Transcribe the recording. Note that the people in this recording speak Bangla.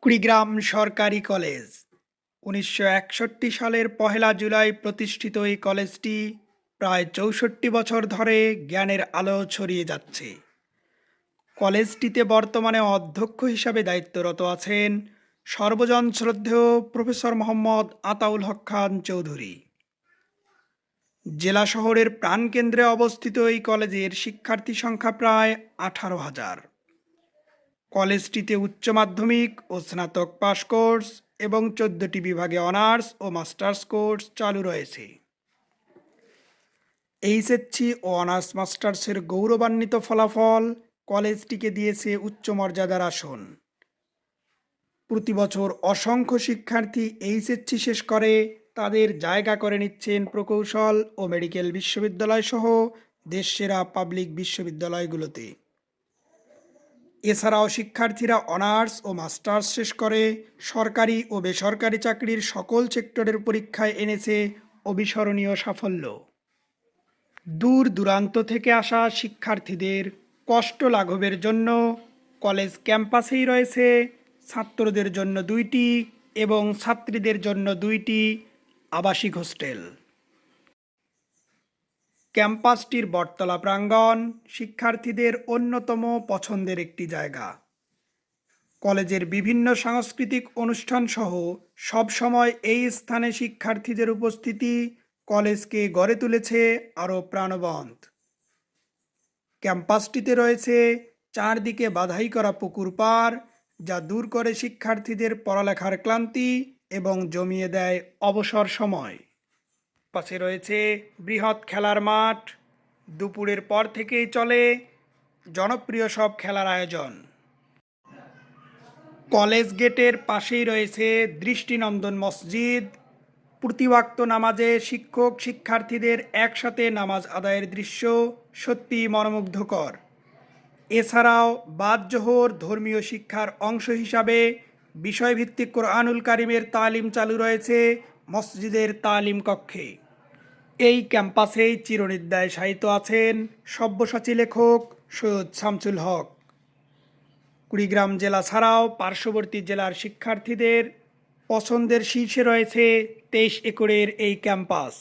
কুড়িগ্রাম সরকারি কলেজ ১৯৬১ সালের ১লা জুলাই প্রতিষ্ঠিত এই কলেজটি প্রায় ৬৪ বছর ধরে জ্ঞানের আলো ছড়িয়ে যাচ্ছে। কলেজটিতে বর্তমানে অধ্যক্ষ হিসাবে দায়িত্বরত আছেন সর্বজন শ্রদ্ধেয় প্রফেসর মোহাম্মদ আতাউল হক খান চৌধুরী। জেলা শহরের প্রাণকেন্দ্রে অবস্থিত এই কলেজের শিক্ষার্থী সংখ্যা প্রায় ১৮,০০০। কলেজটিতে উচ্চ মাধ্যমিক ও স্নাতক পাশ কোর্স এবং ১৪টি বিভাগে অনার্স ও মাস্টার্স কোর্স চালু রয়েছে। এইচএসসি ও অনার্স মাস্টার্সের গৌরবান্বিত ফলাফল কলেজটিকে দিয়েছে উচ্চ মর্যাদার আসন। প্রতি বছর অসংখ্য শিক্ষার্থী এইচএসসি শেষ করে তাদের জায়গা করে নিচ্ছেন প্রকৌশল ও মেডিকেল বিশ্ববিদ্যালয় সহ দেশসেরা পাবলিক বিশ্ববিদ্যালয়গুলোতে। এছাড়াও শিক্ষার্থীরা অনার্স ও মাস্টার্স শেষ করে সরকারি ও বেসরকারি চাকরির সকল সেক্টরের পরীক্ষায় এনেছে অবিস্মরণীয় সাফল্য। দূর দূরান্ত থেকে আসা শিক্ষার্থীদের কষ্ট লাঘবের জন্য কলেজ ক্যাম্পাসেই রয়েছে ছাত্রদের জন্য ২টি এবং ছাত্রীদের জন্য ২টি আবাসিক হোস্টেল। ক্যাম্পাসটির বটতলা প্রাঙ্গণ শিক্ষার্থীদের অন্যতম পছন্দের একটি জায়গা। কলেজের বিভিন্ন সাংস্কৃতিক অনুষ্ঠান সহ সবসময় এই স্থানে শিক্ষার্থীদের উপস্থিতি কলেজকে গড়ে তুলেছে আরও প্রাণবন্ত। ক্যাম্পাসটিতে রয়েছে চারদিকে বাধাই করা পুকুর পাড়, যা দূর করে শিক্ষার্থীদের পড়ালেখার ক্লান্তি এবং জমিয়ে দেয় অবসর সময়। পাশে রয়েছে বৃহৎ খেলার মাঠ। দুপুরের পর থেকেই চলে জনপ্রিয় সব খেলার আয়োজন। কলেজ গেটের পাশেই রয়েছে দৃষ্টিনন্দন মসজিদ। প্রতি ওয়াক্ত নামাজে শিক্ষক শিক্ষার্থীদের একসাথে নামাজ আদায়ের দৃশ্য সত্যি মনোমুগ্ধকর। এছাড়াও বাদ জোহর ধর্মীয় শিক্ষার অংশ হিসাবে বিষয়ভিত্তিক কোরআনুল কারিমের তালিম চালু রয়েছে মসজিদের তালিম কক্ষে। এই ক্যাম্পাসেই চিরনিদ্রায় শায়িত আছেন সব্যসাচী লেখক সৈয়দ শামসুল হক। কুড়িগ্রাম জেলা ছাড়াও পার্শ্ববর্তী জেলার শিক্ষার্থীদের পছন্দের শীর্ষে রয়েছে ২৩ একরের এই ক্যাম্পাস।